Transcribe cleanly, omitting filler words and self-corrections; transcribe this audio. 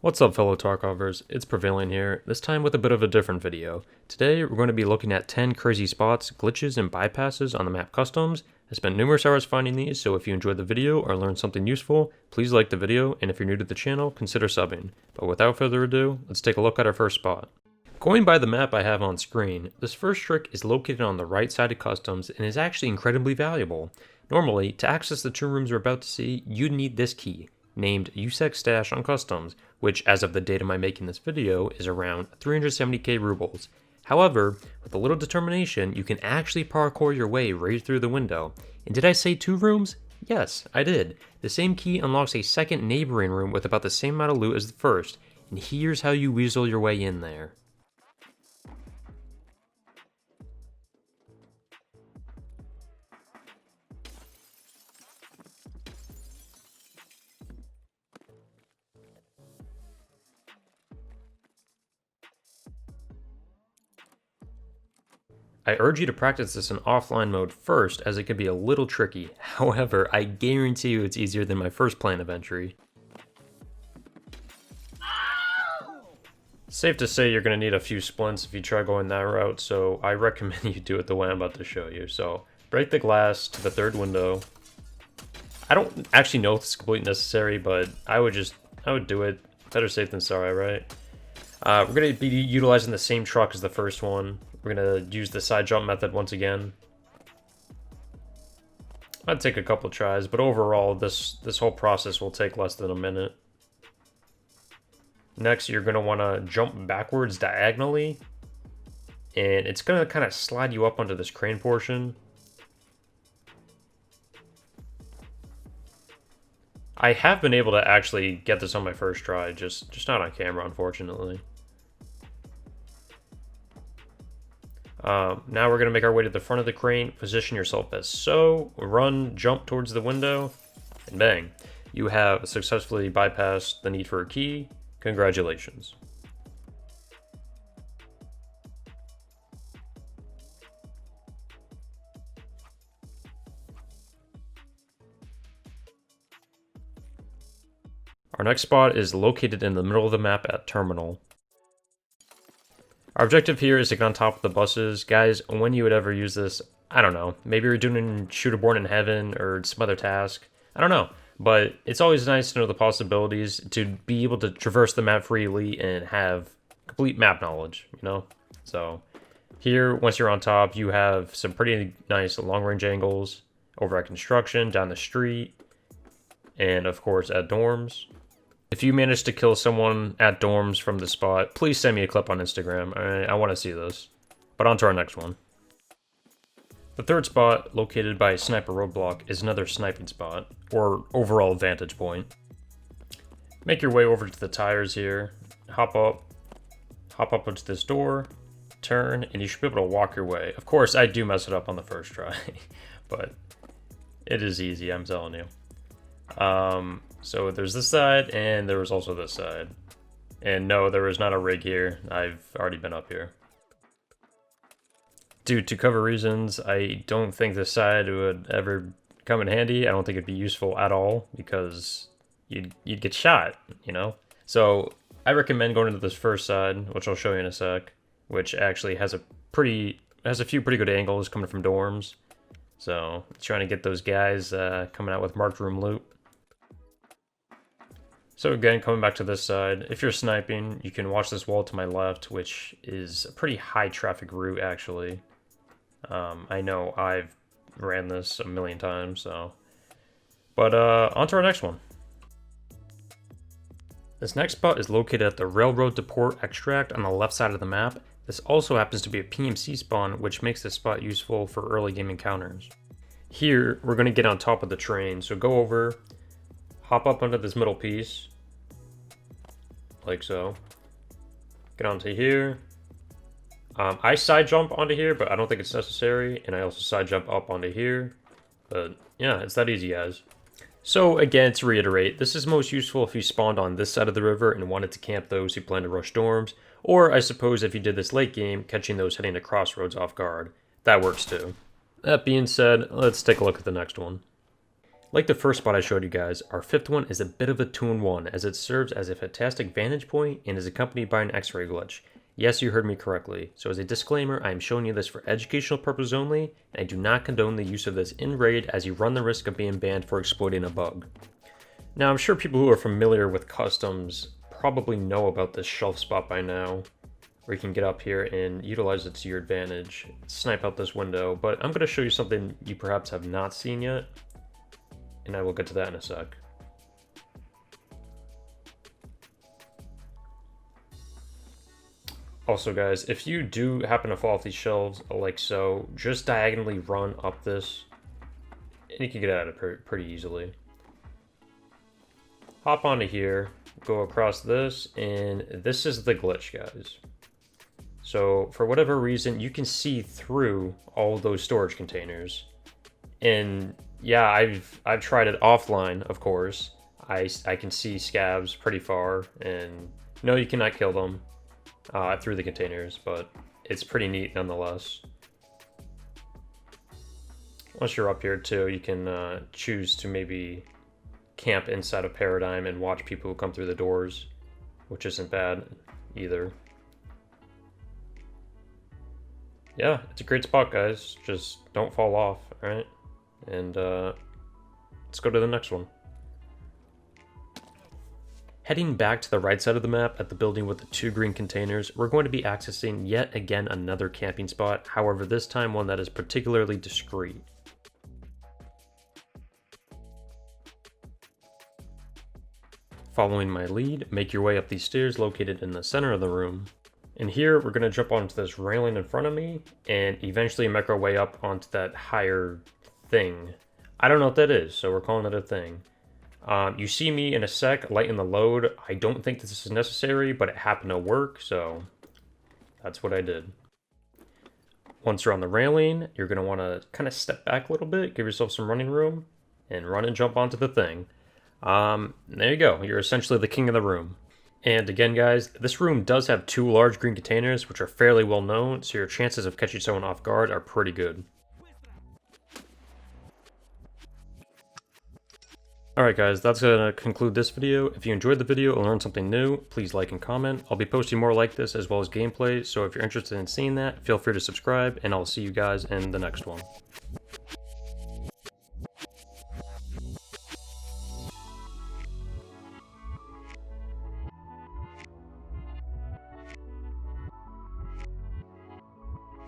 What's up, fellow Tarkovers? It's Prevalien here, this time with a bit of a different video. Today we're going to be looking at 10 crazy spots, glitches, and bypasses on the map customs. I spent numerous hours finding these, so if you enjoyed the video or learned something useful, please like the video, and if you're new to the channel, consider subbing. But without further ado, let's take a look at our first spot. Going by the map I have on screen, this first trick is located on the right side of customs and is actually incredibly valuable. Normally, to access the two rooms we're about to see, you'd need this key, named USEC Stash on Customs, which as of the date of my making this video is around 370k rubles. However, with a little determination, you can actually parkour your way right through the window. And did I say two rooms? Yes, I did. The same key unlocks a second neighboring room with about the same amount of loot as the first, and here's how you weasel your way in there. I urge you to practice this in offline mode first, as it can be a little tricky. However, I guarantee you it's easier than my first plan of entry. Safe to say you're going to need a few splints if you try going that route, so I recommend you do it the way I'm about to show you. So, break the glass to the third window. I don't actually know if it's completely necessary, but I would do it. Better safe than sorry, right? We're going to be utilizing the same truck as the first one. We're going to use the side jump method once again. Might take a couple tries, but overall this whole process will take less than a minute. Next, you're going to want to jump backwards diagonally, and it's going to kind of slide you up onto this crane portion. I have been able to actually get this on my first try, just not on camera, unfortunately. Now we're going to make our way to the front of the crane, position yourself as so, run, jump towards the window, and bang. You have successfully bypassed the need for a key. Congratulations. Our next spot is located in the middle of the map at Terminal. Our objective here is to get on top of the buses. Guys, when you would ever use this, I don't know. Maybe you're doing Shooter Born in Heaven or some other task. I don't know. But it's always nice to know the possibilities, to be able to traverse the map freely and have complete map knowledge, you know? So here, once you're on top, you have some pretty nice long-range angles over at construction, down the street, and of course at dorms. If you manage to kill someone at dorms from the spot, please send me a clip on Instagram. I want to see this. But on to our next one. The third spot, located by Sniper Roadblock, is another sniping spot, or overall vantage point. Make your way over to the tires here, hop up onto this door, turn, and you should be able to walk your way. Of course, I do mess it up on the first try, but it is easy, I'm telling you. So there's this side, and there was also this side. And no, there is not a rig here. I've already been up here. Due to cover reasons, I don't think this side would ever come in handy. I don't think it'd be useful at all, because you'd get shot, you know? So I recommend going into this first side, which I'll show you in a sec, which actually has a few pretty good angles coming from dorms. So trying to get those guys coming out with marked room loot. So again, coming back to this side, if you're sniping, you can watch this wall to my left, which is a pretty high traffic route, actually. I know I've ran this a million times, so. But on to our next one. This next spot is located at the Railroad Deport extract on the left side of the map. This also happens to be a PMC spawn, which makes this spot useful for early game encounters. Here, we're going to get on top of the train, so go over, hop up onto this middle piece, like so. Get onto here. I side jump onto here, but I don't think it's necessary, and I also side jump up onto here. But yeah, it's that easy, guys. So again, to reiterate, this is most useful if you spawned on this side of the river and wanted to camp those who plan to rush dorms, or I suppose if you did this late game, catching those heading to crossroads off guard. That works too. That being said, let's take a look at the next one. Like the first spot I showed you guys, our fifth one is a bit of a 2-in-1 as it serves as a fantastic vantage point and is accompanied by an X-ray glitch. Yes, you heard me correctly. So as a disclaimer, I am showing you this for educational purposes only, and I do not condone the use of this in raid as you run the risk of being banned for exploiting a bug. Now, I'm sure people who are familiar with customs probably know about this shelf spot by now, where you can get up here and utilize it to your advantage, snipe out this window, but I'm going to show you something you perhaps have not seen yet, and I will get to that in a sec. Also guys, if you do happen to fall off these shelves like so, just diagonally run up this, and you can get out of it pretty easily. Hop onto here, go across this, and this is the glitch, guys. So for whatever reason, you can see through all those storage containers. And yeah, I've tried it offline, of course. I can see scabs pretty far, and no, you cannot kill them through the containers, but it's pretty neat nonetheless. Once you're up here too, you can choose to maybe camp inside a paradigm and watch people who come through the doors, which isn't bad either. Yeah, it's a great spot, guys. Just don't fall off, alright? And let's go to the next one. Heading back to the right side of the map at the building with the 2 green containers, we're going to be accessing yet again another camping spot, however this time one that is particularly discreet. Following my lead, make your way up these stairs located in the center of the room. And here we're going to jump onto this railing in front of me and eventually make our way up onto that higher thing. I don't know what that is, so we're calling it a thing. You see me in a sec lighten the load. I don't think this is necessary, but it happened to work, so that's what I did. Once you're on the railing, you're going to want to kind of step back a little bit, give yourself some running room, and run and jump onto the thing. There you go. You're essentially the king of the room. And again, guys, this room does have 2 large green containers, which are fairly well known, so your chances of catching someone off guard are pretty good. Alright guys, that's going to conclude this video. If you enjoyed the video or learned something new, please like and comment. I'll be posting more like this as well as gameplay, so if you're interested in seeing that, feel free to subscribe, and I'll see you guys in the next one.